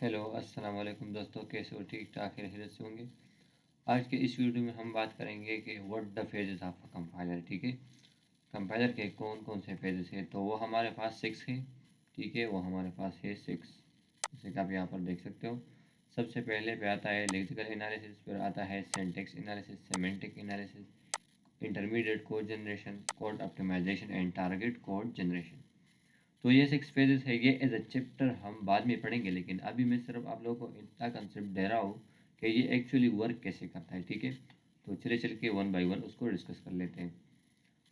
Hello अस्सलाम वालेकुम दोस्तों, कैसे हो? ठीक ठाक खैरियत से होंगे। आज के इस वीडियो में हम बात करेंगे कि what the phases of a compiler. ठीक है, कंपाइलर के कौन कौन से फेजेस हैं। तो वो हमारे पास 6 है। ठीक है, वो हमारे पास है 6, जैसे कि आप यहाँ पर देख सकते हो। सबसे पहले पे आता है लेक्सिकल एनालिसिस, फिर आता है syntax analysis, semantic analysis, intermediate code generation, code optimisation and target code generation. तो ये 6 फेजेस है। ये एज अ चैप्टर हम बाद में पढ़ेंगे, लेकिन अभी मैं सिर्फ आप लोगों को इतना कंसेप्ट दे रहा हूँ कि ये एक्चुअली वर्क कैसे करता है। ठीक है, तो चले चल के वन बाय वन उसको डिस्कस कर लेते हैं।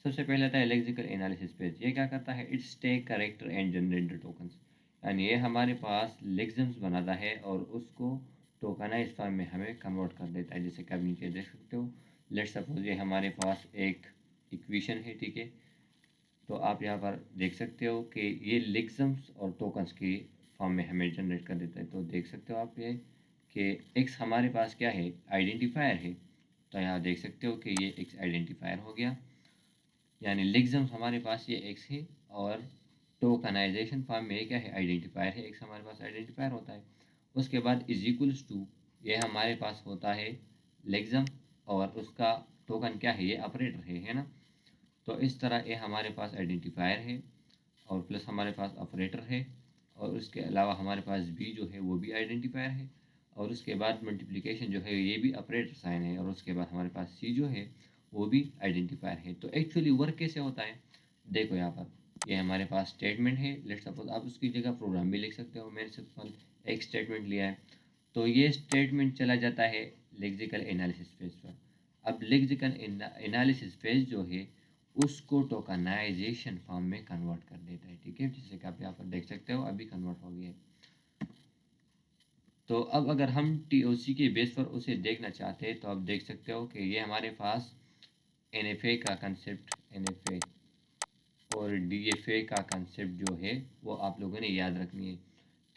सबसे पहले आता है लेक्सिकल एनालिसिस पेज। ये क्या करता है? It's take character and generate the tokens. यानी ये हमारे पास लेक्सिम्स बनाता है और उसको टोकनाइज फॉर्म में हमें कन्वर्ट कर देता है, जैसे कि आप नीचे देख सकते हो। लेट्स सपोज ये हमारे पास एक इक्वेशन है। ठीक है, तो आप यहाँ पर देख सकते हो कि ये लेक्सम्स और टोकन्स की फॉर्म में हमें जनरेट कर देता है। तो देख सकते हो आप ये कि एक्स हमारे पास क्या है? आइडेंटिफायर है। तो यहाँ देख सकते हो कि ये एक्स आइडेंटिफायर हो गया, यानी लेक्सम्स हमारे पास ये एक्स है, और टोकनाइजेशन फॉर्म में क्या है? आइडेंटिफायर है। एक्स हमारे पास आइडेंटिफायर होता है। उसके बाद इज इक्वल्स टू, ये हमारे पास होता है लेक्सम, और उसका टोकन क्या है? ये ऑपरेटर है ना। तो इस तरह ये हमारे पास आइडेंटिफायर है और प्लस हमारे पास ऑपरेटर है, और उसके अलावा हमारे पास बी जो है वो भी आइडेंटिफायर है, और उसके बाद मल्टीप्लिकेशन जो है ये भी ऑपरेटर साइन है, और उसके बाद हमारे पास सी जो है वो भी आइडेंटिफायर है। तो एक्चुअली वर्क कैसे होता है? देखो यहाँ पर ये हमारे पास स्टेटमेंट है। लेट्स सपोज आप उसकी जगह प्रोग्राम भी लिख सकते हो। मैंने सिंपल एक स्टेटमेंट लिया है, तो ये स्टेटमेंट चला जाता है लेक्सिकल एनालिसिस फेज पर। अब लेक्सिकल एनालिसिस फेज जो है उसको टोकनाइजेशन फॉर्म में कन्वर्ट कर देता है। ठीक है, जैसे कि आप यहाँ पर देख सकते हो अभी कन्वर्ट हो गया है। तो अब अगर हम टीओसी के बेस पर उसे देखना चाहते हैं, तो आप देख सकते हो कि ये हमारे पास एनएफए का कंसेप्ट, एनएफए और डीएफए का कंसेप्ट जो है वो आप लोगों ने याद रखनी है।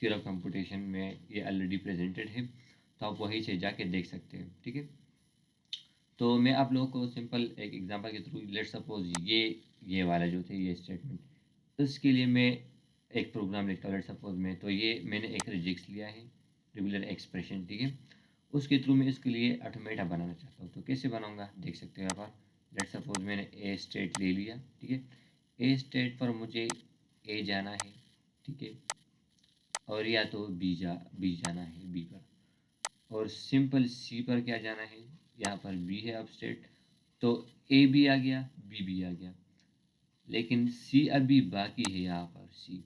थ्योरी ऑफ कंप्यूटेशन में ये ऑलरेडी प्रेजेंटेड है, तो आप वहीं से जाके देख सकते हैं। ठीक है, तो मैं आप लोगों को सिंपल एक एग्जांपल के थ्रू, लेट सपोज ये वाला जो थे ये स्टेटमेंट, इसके लिए मैं एक प्रोग्राम लिखता हूँ। लेट सपोज में तो ये मैंने एक रिजिक्स लिया है, रेगुलर एक्सप्रेशन। ठीक है, उसके थ्रू मैं इसके लिए ऑटोमेटा बनाना चाहता हूँ। तो कैसे बनाऊंगा देख सकते हो यहाँ पर। लेट सपोज मैंने ए स्टेट ले लिया। ठीक है, ए स्टेट पर मुझे ए जाना है। ठीक है, और या तो बी जाना है बी पर, और सिंपल सी पर क्या जाना है? यहाँ पर बी है अब स्टेट, तो ए भी आ गया, बी भी आ गया, लेकिन सी अभी बाकी है यहाँ पर सी।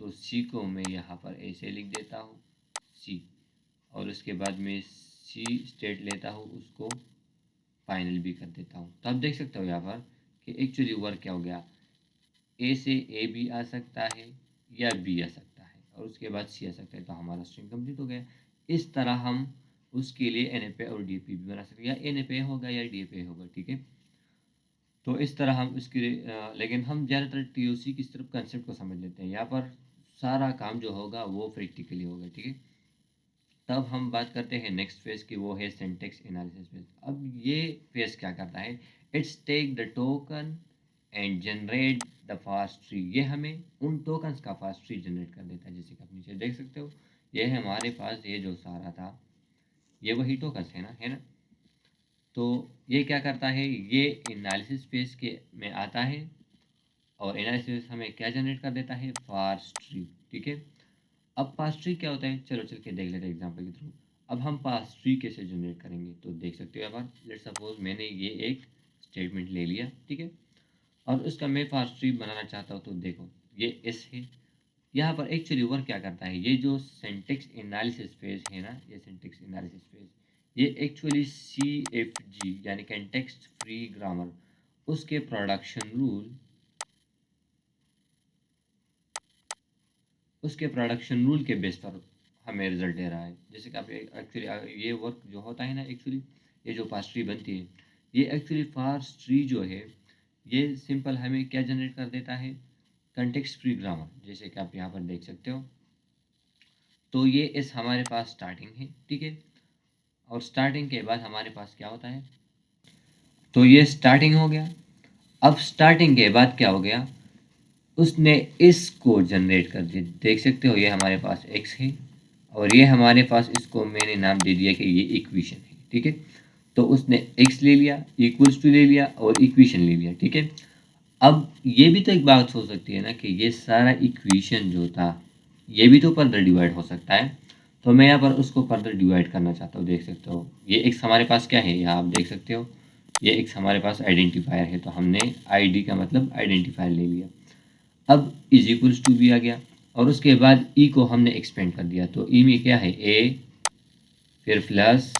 तो सी को मैं यहाँ पर ऐसे लिख देता हूँ सी, और उसके बाद मैं सी स्टेट लेता हूँ, उसको फाइनल भी कर देता हूँ। तो आप देख सकते हो यहाँ पर कि एक्चुअली वर्क क्या हो गया। ए से ए भी आ सकता है या बी आ सकता है, और उसके बाद सी आ सकता है, तो हमारा स्ट्रिंग कंप्लीट हो गया। इस तरह हम उसके लिए एन और डी भी बना सकते हैं, या एन होगा या डी होगा। ठीक है, तो इस तरह हम उसके लेकिन हम ज़्यादातर टीओसी की सिर्फ कंसेप्ट को समझ लेते हैं। यहाँ पर सारा काम जो होगा वो प्रैक्टिकली होगा। ठीक है, तब हम बात करते हैं नेक्स्ट फेज की, वो है सिंटैक्स एनालिसिस फेज। अब ये फेज क्या करता है? It's take the token and generate the फास्ट ट्री। ये हमें उन टोकन्स का फास्ट ट्री जनरेट कर देता है, जैसे कि आप नीचे देख सकते हो। ये है हमारे पास ये जो सारा था, ये वही टोकन्स है ना। तो ये क्या करता है? ये एनालिसिस फेज के में आता है, और एनालिसिस हमें क्या जनरेट कर देता है? Fast tree. ठीक है, अब पास ट्री क्या होता है? चलो चल के देख लेते हैं एग्जांपल के थ्रू। अब हम पास ट्री कैसे जनरेट करेंगे, तो देख सकते हो यहाँ पर। लेट सपोज मैंने ये एक स्टेटमेंट ले लिया। ठीक है, और उसका मैं पास ट्री बनाना चाहता हूँ। तो देखो ये एस है। यहाँ पर एक्चुअली वर्क क्या करता है? ये जो सिंटैक्स एनालिसिस फेज है ना, ये सिंटैक्स एनालिसिस फेज, ये एक्चुअली CFG यानी कंटेक्स्ट फ्री ग्रामर, उसके प्रोडक्शन रूल के बेस पर हमें रिजल्ट दे रहा है। जैसे कि आप एक्चुअली ये वर्क जो होता है ना, एक्चुअली ये जो पास ट्री बनती है, ये एक्चुअली पास ट्री जो है ये सिंपल हमें क्या जनरेट कर देता है? कंटेक्स्ट फ्री ग्रामर, जैसे कि आप यहाँ पर देख सकते हो। तो ये इस हमारे पास स्टार्टिंग है। ठीक है, और स्टार्टिंग के बाद हमारे पास क्या होता है? तो ये स्टार्टिंग हो गया। अब स्टार्टिंग के बाद क्या हो गया? उसने इसको जनरेट कर दिया। देख सकते हो ये हमारे पास एक्स है, और ये हमारे पास, इसको मैंने नाम दे दिया कि ये इक्वेशन है, ठीक है। तो उसने x ले लिया, इक्वल्स टू ले लिया और इक्वेशन ले लिया, ठीक है। अब ये भी तो एक बात हो सकती है ना कि ये सारा इक्वेशन जो था ये भी तो फर्दर डिवाइड हो सकता है। तो मैं यहाँ पर उसको फर्दर डिवाइड करना चाहता हूँ। देख सकते हो ये x हमारे पास क्या है, यहाँ आप देख सकते हो ये x हमारे पास आइडेंटिफायर है, तो हमने ID का मतलब आइडेंटिफायर ले लिया। अब इज इक्वल्स टू भी आ गया और उसके बाद ई को हमने एक्सपेंड कर दिया। तो ई में क्या है, ए, फिर प्लस,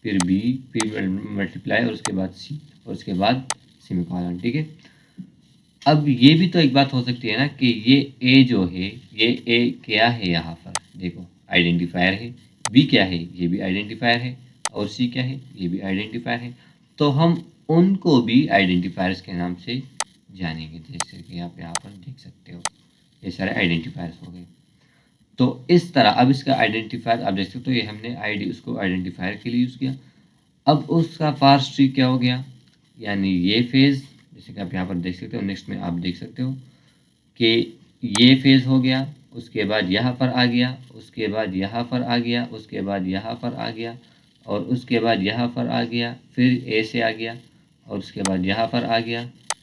फिर बी, फिर मल्टीप्लाई और उसके बाद सी और उसके बाद सेमीकोलन, ठीक है। अब ये भी तो एक बात हो सकती है ना कि ये ए जो है, ये ए क्या है, यहाँ पर देखो आइडेंटिफायर है। बी क्या है, ये भी आइडेंटिफायर है। और सी क्या है, ये भी आइडेंटिफायर है। तो हम उनको भी आइडेंटिफायर्स के नाम से जानेंगे, जैसे कि आप यहाँ पर देख सकते हो ये सारे आइडेंटिफायर्स हो गए। तो इस तरह अब इसका आइडेंटिफायर आप देख सकते हो, ये हमने आईडी उसको आइडेंटिफायर के लिए यूज़ किया। अब उसका पार्स ट्री क्या हो गया, यानी ये फेज़, जैसे कि आप यहाँ पर देख सकते हो, नेक्स्ट में आप देख सकते हो कि ये फेज़ हो गया, उसके बाद यहाँ पर आ गया, उसके बाद यहाँ पर आ गया, उसके बाद यहाँ पर आ गया और उसके बाद यहाँ पर आ गया, फिर ए से आ गया और उसके बाद यहाँ पर आ गया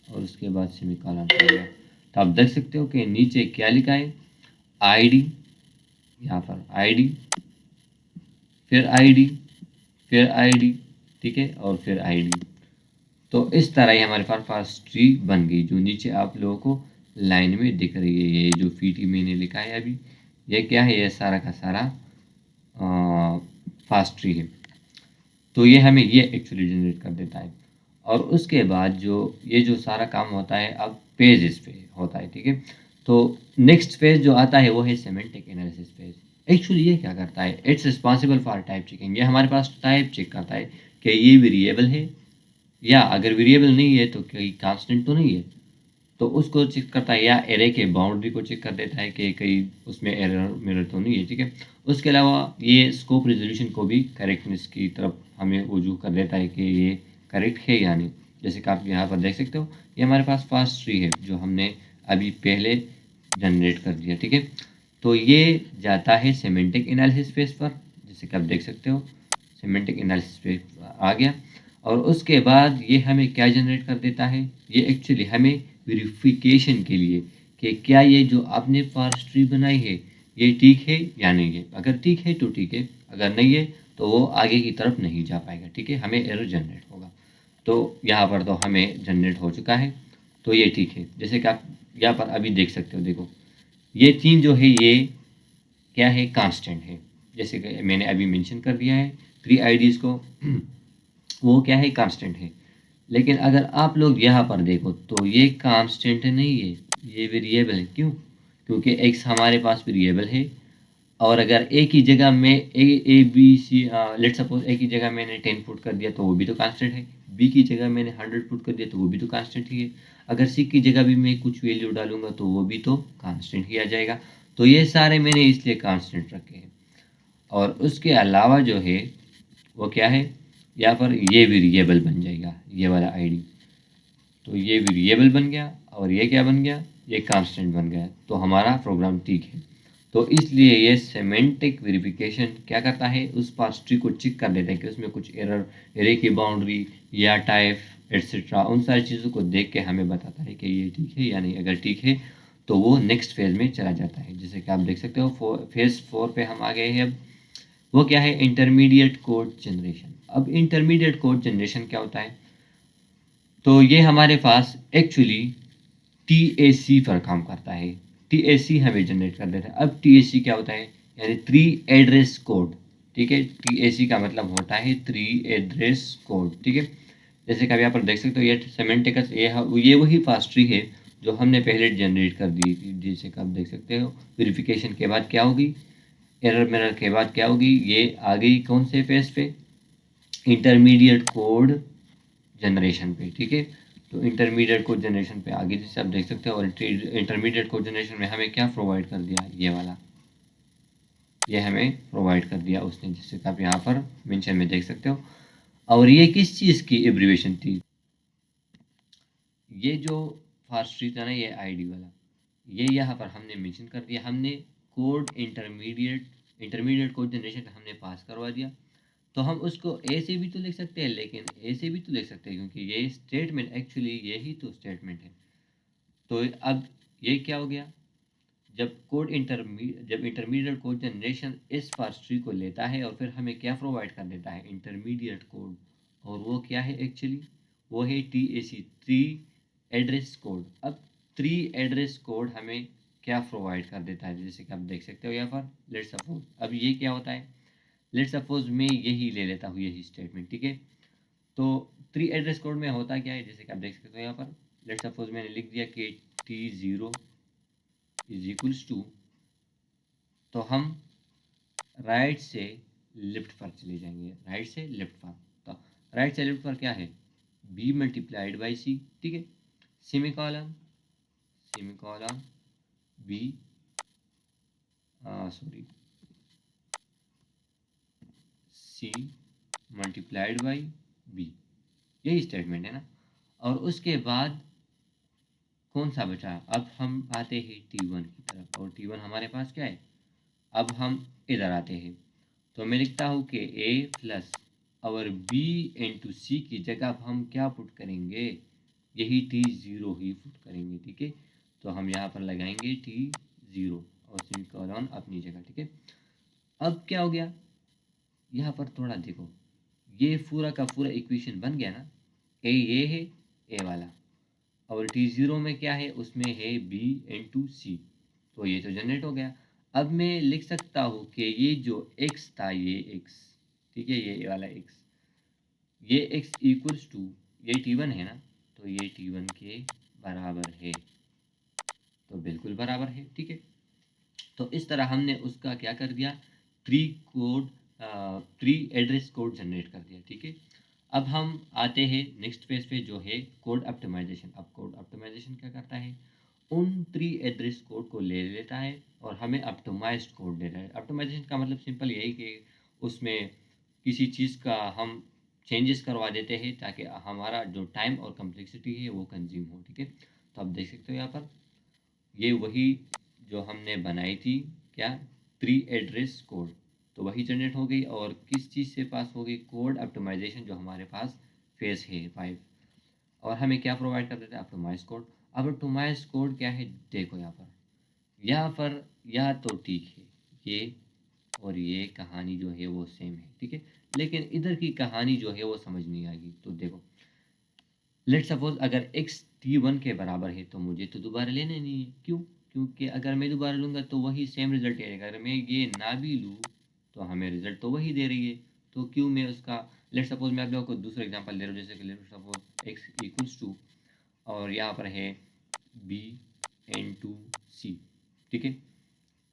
और उसके बाद सेमीकोलन आ गया। तो आप देख सकते हो कि नीचे क्या लिखा है, आईडी, यहाँ पर आईडी, फिर आईडी, फिर आईडी, ठीक है, और फिर आईडी। तो इस तरह ही हमारे पास ट्री बन गई, जो नीचे आप लोगों को लाइन में दिख रही है। ये जो फीटी मैंने लिखा है अभी, ये क्या है, ये सारा का सारा फास्ट ट्री है। तो ये हमें ये एक्चुअली जनरेट कर देता है। और उसके बाद जो ये जो सारा काम होता है अब पेजेस पे होता है, ठीक है। तो नेक्स्ट फेज जो आता है वो है सेमेंटिक एनालिसिस फेज। एक्चुअली ये क्या करता है, it's responsible for type checking. ये हमारे पास टाइप चेक करता है कि ये वेरिएबल है, या अगर वेरिएबल नहीं है तो कहीं कांस्टेंट तो नहीं है, तो उसको चेक करता है। या एरे के बाउंड्री को चेक कर देता है कि कहीं उसमें एरर मिरर तो नहीं है, ठीक है। उसके अलावा ये स्कोप रेजोल्यूशन को भी करेक्टनेस की तरफ हमें वजू कर देता है कि ये करेक्ट है या नहीं। जैसे कि आप यहाँ पर देख सकते हो, ये हमारे पास फास्ट ट्री है जो हमने अभी पहले जनरेट कर दिया, ठीक है। तो ये जाता है सेमेंटिक एनालिसिस फेज पर, जैसे कि आप देख सकते हो सेमेंटिक एनालिसिस फेज आ गया। और उसके बाद ये हमें क्या जनरेट कर देता है, ये एक्चुअली हमें वेरिफिकेशन के लिए कि क्या ये जो आपने पार्स ट्री बनाई है ये ठीक है या नहीं है। अगर ठीक है तो ठीक है, अगर नहीं है तो वो आगे की तरफ नहीं जा पाएगा, ठीक है, हमें एरर जनरेट होगा। तो यहाँ पर तो हमें जनरेट हो चुका है, तो ये ठीक है। जैसे कि आप यहाँ पर अभी देख सकते हो, देखो ये तीन जो है ये क्या है, कांस्टेंट है। जैसे कि मैंने अभी मेंशन कर दिया है थ्री आईडीज़ को, वो क्या है, कांस्टेंट है। लेकिन अगर आप लोग यहाँ पर देखो तो ये कांस्टेंट नहीं है, ये वेरिएबल है। क्यों, क्योंकि x हमारे पास वेरिएबल है। और अगर ए की जगह में A B C, let suppose A की जगह मैंने 10 पुट कर दिया तो वो भी तो कांस्टेंट है। बी की जगह मैंने 100 पुट कर दिया तो वो भी तो कांस्टेंट ही है। अगर सी की जगह भी मैं कुछ वैल्यू डालूंगा तो वो भी तो कांस्टेंट ही आ जाएगा। तो ये सारे मैंने इसलिए कांस्टेंट रखे हैं। और उसके अलावा जो है वो क्या है, यहाँ पर ये वेरिएबल बन जाएगा, ये वाला आईडी। तो ये वेरिएबल बन गया और ये क्या बन गया, ये कांस्टेंट बन गया। तो हमारा प्रोग्राम ठीक है। तो इसलिए ये सेमेंटिक वेरिफिकेशन क्या करता है, उस पास ट्री को चेक कर देता है कि उसमें कुछ एरर, एरे की बाउंड्री या टाइप एट्सेट्रा, उन सारी चीज़ों को देख के हमें बताता है कि ये ठीक है या नहीं। अगर ठीक है तो वो नेक्स्ट फेज में चला जाता है। जैसे कि आप देख सकते हो फेज 4 पे हम आ गए हैं। अब वो क्या है, इंटरमीडिएट कोड जनरेशन। अब इंटरमीडिएट कोड जनरेशन क्या होता है, तो ये हमारे पास एक्चुअली टीएसी पर काम करता है। टीएसी हमें जनरेट कर देता है। अब टीएसी क्या होता है, यानी थ्री एड्रेस कोड, ठीक है। टीएसी का मतलब होता है थ्री एड्रेस कोड, ठीक है। जैसे कि आप यहाँ पर देख सकते हो ये सेमेंटिकस, ये वही फास्ट ट्री है जो हमने पहले जनरेट कर दी थी। जैसे कि आप देख सकते हो वेरिफिकेशन के बाद क्या होगी, एरर मेरर के बाद क्या होगी, ये आ गई कौन से फेज पे, इंटरमीडिएट कोड जनरेशन पे, ठीक है। तो इंटरमीडिएट कोड जनरेशन पे आगे जैसे आप देख सकते हो। और इंटरमीडिएट कोड जनरेशन में हमें क्या प्रोवाइड कर दिया, ये वाला, ये हमें प्रोवाइड कर दिया उसने, जैसे कि आप यहाँ पर मेंशन में देख सकते हो। और ये किस चीज़ की एब्रीवेशन थी, ये जो फास्ट ट्री था ना, ये आईडी वाला, ये यहाँ पर हमने मेंशन कर दिया। हमने code intermediate intermediate code generation हमने पास करवा दिया, तो हम उसको ए से भी तो लिख सकते हैं, लेकिन ए से भी तो लिख सकते हैं, क्योंकि ये स्टेटमेंट एक्चुअली यही तो स्टेटमेंट है। तो अब ये क्या हो गया, जब इंटरमीडिएट कोड जनरेशन इस फर्स्ट ट्री को लेता है और फिर हमें क्या प्रोवाइड कर देता है, इंटरमीडिएट कोड। और वो क्या है एक्चुअली, वो है TAC, ट्री एड्रेस कोड। अब ट्री एड्रेस कोड हमें क्या प्रोवाइड कर देता है, जैसे कि आप देख सकते हो यहाँ पर, लेट्स सपोज अब ये क्या होता है, लेट्स सपोज मैं यही ले लेता हूँ, यही स्टेटमेंट, ठीक है। तो ट्री एड्रेस कोड में होता क्या है, जैसे कि आप देख सकते हो यहाँ पर, लेट्स सपोज मैंने लिख दिया कि T0 इज इक्वल्स टू, तो हम राइट से लेफ्ट पर चले जाएंगे, राइट से लेफ्ट पर। तो राइट से लेफ्ट पर क्या है, B मल्टीप्लाइड बाई C, ठीक है। Semicolon, semicolon B, sorry, C multiplied by B, यही स्टेटमेंट है ना। और उसके बाद कौन सा बचा, अब हम आते हैं T1 की तरफ, और T1 हमारे पास क्या है, अब हम इधर आते हैं। तो मैं लिखता हूँ कि A प्लस और B इंटू सी की जगह अब हम क्या पुट करेंगे, यही T0 ही पुट करेंगे, ठीक है। तो हम यहाँ पर लगाएंगे T0 और सेमीकोलन अपनी जगह, ठीक है। अब क्या हो गया, यहाँ पर थोड़ा देखो, ये पूरा का पूरा इक्वेशन बन गया ना, ए ये है, ए वाला, और T0 में क्या है, उसमें है B इंटू सी, तो ये तो जनरेट हो गया। अब मैं लिख सकता हूँ कि ये जो x था, ये x, ठीक है, ये वाला x, ये x इक्वल्स टू, ये T1 है ना, तो ये T1 के बराबर है, तो बिल्कुल बराबर है, ठीक है। तो इस तरह हमने उसका क्या कर दिया, tree code, tree address code generate कर दिया, ठीक है। अब हम आते हैं नेक्स्ट पेज पे, जो है कोड ऑप्टिमाइजेशन। अब कोड ऑप्टिमाइजेशन क्या करता है, उन ट्री एड्रेस कोड को ले लेता है और हमें ऑप्टिमाइज्ड कोड दे रहा है। ऑप्टिमाइजेशन का मतलब सिंपल यही कि उसमें किसी चीज़ का हम चेंजेस करवा देते हैं ताकि हमारा जो टाइम और कम्प्लेक्सिटी है वो कंज्यूम हो, ठीक है। तो आप देख सकते हो यहाँ पर, ये वही जो हमने बनाई थी, क्या, ट्री एड्रेस कोड, तो वही जनरेट हो गई। और किस चीज़ से पास हो गई, कोड ऑप्टिमाइजेशन, जो हमारे पास फेस है 5। और हमें क्या प्रोवाइड कर देते हैं, ऑप्टिमाइज कोड। अब ऑप्टिमाइज कोड क्या है, देखो यहाँ पर, यहाँ पर यह तो ठीक है, ये और ये कहानी जो है वो सेम है, ठीक है। लेकिन इधर की कहानी जो है वो समझ नहीं आएगी। तो देखो, लेट सपोज अगर x T1 के बराबर है तो मुझे तो दोबारा लेना नहीं है, क्यों, क्योंकि अगर मैं दोबारा लूँगा तो वही सेम रिजल्ट आएगा। अगर मैं ये ना भी लूँ तो हमें रिजल्ट तो वही दे रही है, तो क्यों मैं उसका, लेट सपोज मैं आप लोगों को दूसरा एग्जांपल दे रहा हूँ, जैसे कि let suppose x equals two, और यहाँ पर है B इंटू सी, ठीक है।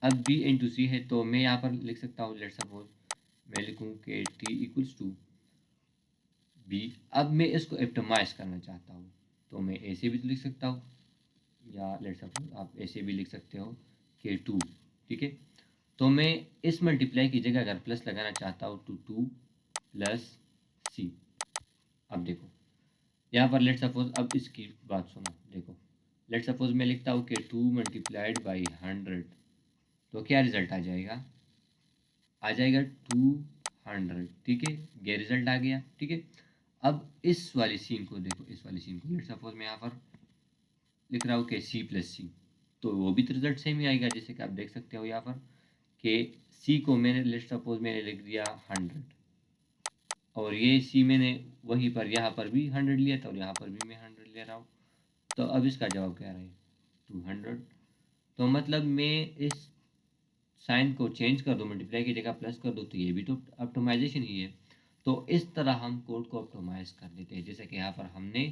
अब B इंटू सी है तो मैं यहाँ पर लिख सकता हूँ, लेट सपोज मैं लिखूँ कि T इक्वल्स टू B। अब मैं इसको ऑप्टिमाइज करना चाहता हूँ, तो मैं ऐसे भी तो लिख सकता हूँ, या लेट सपोज आप ऐसे भी लिख सकते हो कि 2, ठीक है। तो मैं इस मल्टीप्लाई की जगह अगर प्लस लगाना चाहता हूँ तो 2 प्लस सी। अब देखो यहाँ पर लेट सपोज, अब इसकी बात सुनो, देखो लेट सपोज मैं लिखता हूँ कि 2 मल्टीप्लाइड बाई 100, तो क्या रिजल्ट आ जाएगा, आ जाएगा 200, ठीक है। ये रिजल्ट आ गया, ठीक है। अब इस वाली सीन को देखो, इस वाली सीन को लेट सपोज मैं यहाँ पर लिख रहा हूँ कि सी प्लस सी, तो वो भी तो रिजल्ट सेम ही आएगा। जैसे कि आप देख सकते हो यहाँ पर कि सी को मैंने लेट सपोज मैंने लिख दिया 100, और ये सी मैंने वहीं पर यहाँ पर भी 100 लिया था और यहाँ पर भी मैं 100 ले रहा हूँ। तो अब इसका जवाब क्या रहे, 200। तो मतलब मैं इस साइन को चेंज कर दूँ, मल्टीप्लाई की जगह प्लस कर दूँ, तो ये भी तो ऑप्टिमाइजेशन ही है। तो इस तरह हम कोड को ऑप्टिमाइज कर देते हैं, जैसे कि यहाँ पर हमने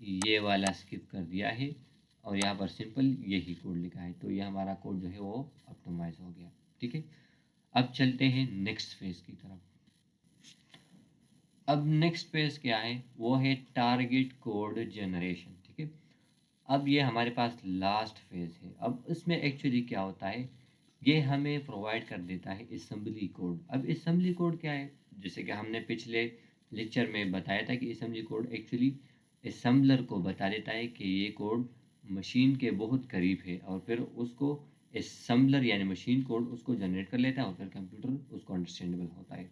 ये वाला स्किप कर दिया है और यहाँ पर सिंपल यही कोड लिखा है, तो ये हमारा कोड जो है वो ऑप्टिमाइज हो गया, ठीक है। अब चलते हैं नेक्स्ट फेज की तरफ। अब नेक्स्ट फेज क्या है, वो है टारगेट कोड जनरेशन, ठीक है। अब ये हमारे पास लास्ट फेज है। अब इसमें एक्चुअली क्या होता है, ये हमें प्रोवाइड कर देता है असेंबली कोड। अब असेंबली कोड क्या है, जैसे कि हमने पिछले लेक्चर में बताया था कि असेंबली कोड एक्चुअली असेंबलर को बता देता है कि ये कोड मशीन के बहुत करीब है और फिर उसको असेंबलर यानी मशीन कोड उसको जनरेट कर लेता है और फिर कंप्यूटर उसको अंडरस्टैंडेबल होता है।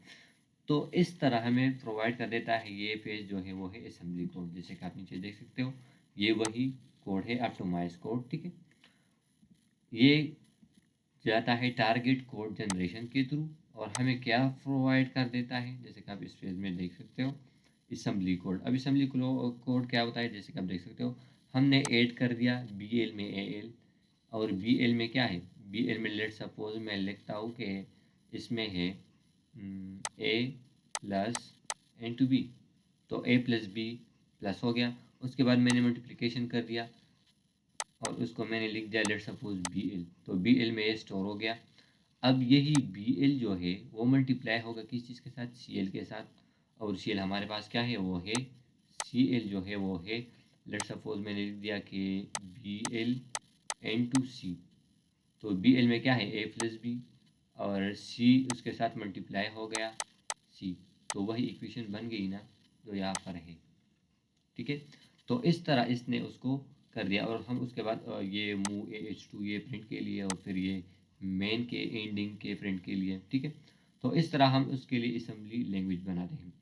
तो इस तरह हमें प्रोवाइड कर देता है ये पेज जो है वो है असेंबली कोड, जैसे कि आप नीचे देख सकते हो ये वही कोड है ऑप्टिमाइज कोड, ठीक है। ये जाता है टारगेट कोड जनरेशन के थ्रू और हमें क्या प्रोवाइड कर देता है, जैसे कि आप इस पेज में देख सकते हो असेंबली कोड। अब असेंबली कोड क्या होता है, जैसे कि आप देख सकते हो हमने ऐड कर दिया बी एल में ए एल, और बी एल में क्या है, बी एल में लेट सपोज मैं लिखता हूँ कि इसमें है ए प्लस एन टू बी, तो ए प्लस बी प्लस हो गया। उसके बाद मैंने मल्टीप्लिकेशन कर दिया और उसको मैंने लिख दिया लेट सपोज बी एल, तो बी एल में ये स्टोर हो गया। अब यही बी एल जो है वो मल्टीप्लाई होगा किस चीज़ के साथ, सी एल के साथ, और सी एल हमारे पास क्या है वो है सी एल जो है वो है लेट सपोज मैंने लिख दिया कि बी एल एन टू सी, तो बी एल में क्या है ए प्लस बी और सी उसके साथ मल्टीप्लाई हो गया सी, तो वही इक्वेशन बन गई ना जो यहाँ पर है, ठीक है। तो इस तरह इसने उसको कर दिया और हम उसके बाद ये मूव ए एच टू ये प्रिंट के लिए और फिर ये मेन के एंडिंग के प्रिंट के लिए, ठीक है। तो इस तरह हम उसके लिए असेंबली लैंग्वेज बनाते हैं।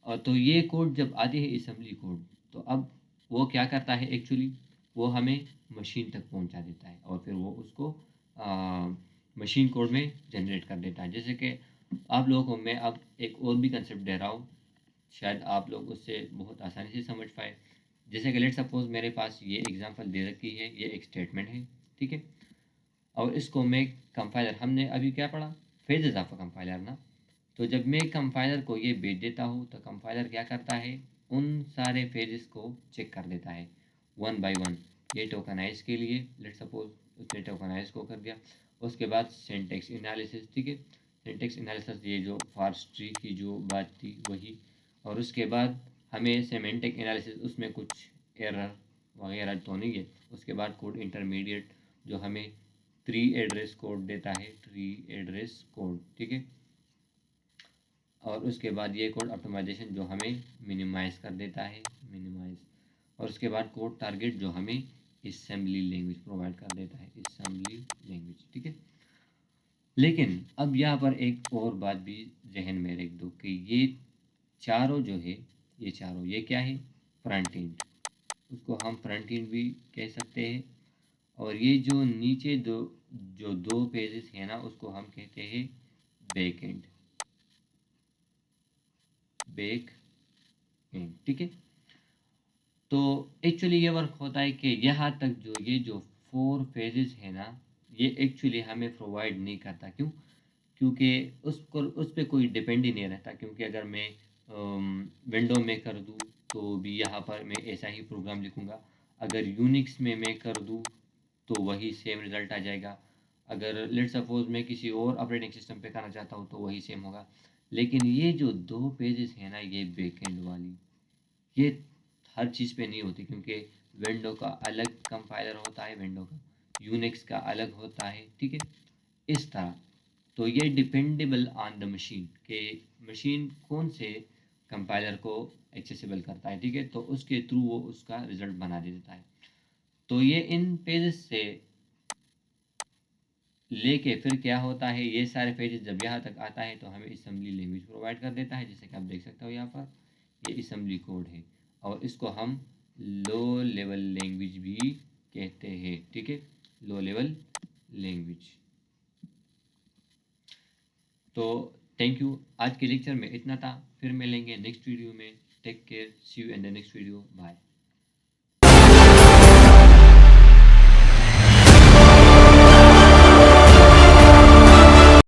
और तो ये कोड जब आती है असेंबली कोड, तो अब वो क्या करता है एक्चुअली, वो हमें मशीन तक पहुंचा देता है और फिर वो उसको मशीन कोड में जनरेट कर देता है। जैसे कि आप लोगों को मैं अब एक और भी कंसेप्ट दे रहा हूँ, शायद आप लोग उससे बहुत आसानी से समझ पाए। जैसे कि लेट सपोज मेरे पास ये एग्जांपल दे रखी है, ये एक स्टेटमेंट है, ठीक है। और इसको मैं कंपाइलर, हमने अभी क्या पढ़ा, फेजेस ऑफ कंपाइलर ना, तो जब मैं कंपाइलर को ये भेज देता हूँ तो कंपाइलर क्या करता है, उन सारे फेजेस को चेक कर देता है वन बाय वन। ये टोकनाइज के लिए लेट सपोज उसने टोकनाइज को कर दिया। उसके बाद सिंटेक्स एनालिसिस, ठीक है, सिंटेक्स एनालिसिस ये जो फार्स ट्री की जो बात थी वही। और उसके बाद हमें सेमेंटिक एनालिसिस, उसमें कुछ एरर वगैरह तो नहीं है। उसके बाद कोड इंटरमीडिएट जो हमें ट्री एड्रेस कोड देता है, ट्री एड्रेस कोड, ठीक है। और उसके बाद ये कोड ऑप्टिमाइजेशन जो हमें मिनिमाइज कर देता है, मिनिमाइज। और उसके बाद कोड टारगेट जो हमें असेंबली लैंग्वेज प्रोवाइड कर देता है, असेंबली लैंग्वेज, ठीक है। लेकिन अब यहाँ पर एक और बात भी जहन में रख दो कि ये चारों जो है, ये चारों ये क्या है, फ्रंट एंड, उसको हम फ्रंट एंड भी कह सकते हैं। और ये जो नीचे दो पेजेस हैं ना उसको हम कहते हैं बैक एंड, बैक एंड, ठीक है। तो एक्चुअली ये वर्क होता है कि यहाँ तक जो ये जो 4 फेजेस है ना, ये एक्चुअली हमें प्रोवाइड नहीं करता। क्यों? क्योंकि उस पे कोई डिपेंड ही नहीं रहता। क्योंकि अगर मैं विंडो में कर दूँ तो भी यहाँ पर मैं ऐसा ही प्रोग्राम लिखूँगा। अगर यूनिक्स में मैं कर दूँ तो वही सेम रिज़ल्ट आ जाएगा। अगर लेट्स सपोज़ मैं किसी और ऑपरेटिंग सिस्टम पे करना चाहता हूँ तो वही सेम होगा। लेकिन ये जो 2 पेजेस हैं ना, ये बैकएंड वाली, ये हर चीज़ पे नहीं होती। क्योंकि विंडो का अलग कंपाइलर होता है, विंडो का यूनिक्स का अलग होता है, ठीक है, इस तरह। तो ये डिपेंडेबल ऑन द मशीन के मशीन कौन से कंपाइलर को एक्सेसिबल करता है, ठीक है, तो उसके थ्रू वो उसका रिजल्ट बना देता है। तो ये इन पेजेस से लेके फिर क्या होता है, ये सारे पेजेस जब यहाँ तक आता है तो हमें असेंबली लैंग्वेज प्रोवाइड कर देता है, जैसे कि आप देख सकते हो यहाँ पर ये असेंबली कोड है। और इसको हम लो लेवल लैंग्वेज भी कहते हैं, ठीक है, लो लेवल लैंग्वेज। तो थैंक यू, आज के लेक्चर में इतना था, फिर मिलेंगे नेक्स्ट वीडियो में। Take care, see you in the next video, bye.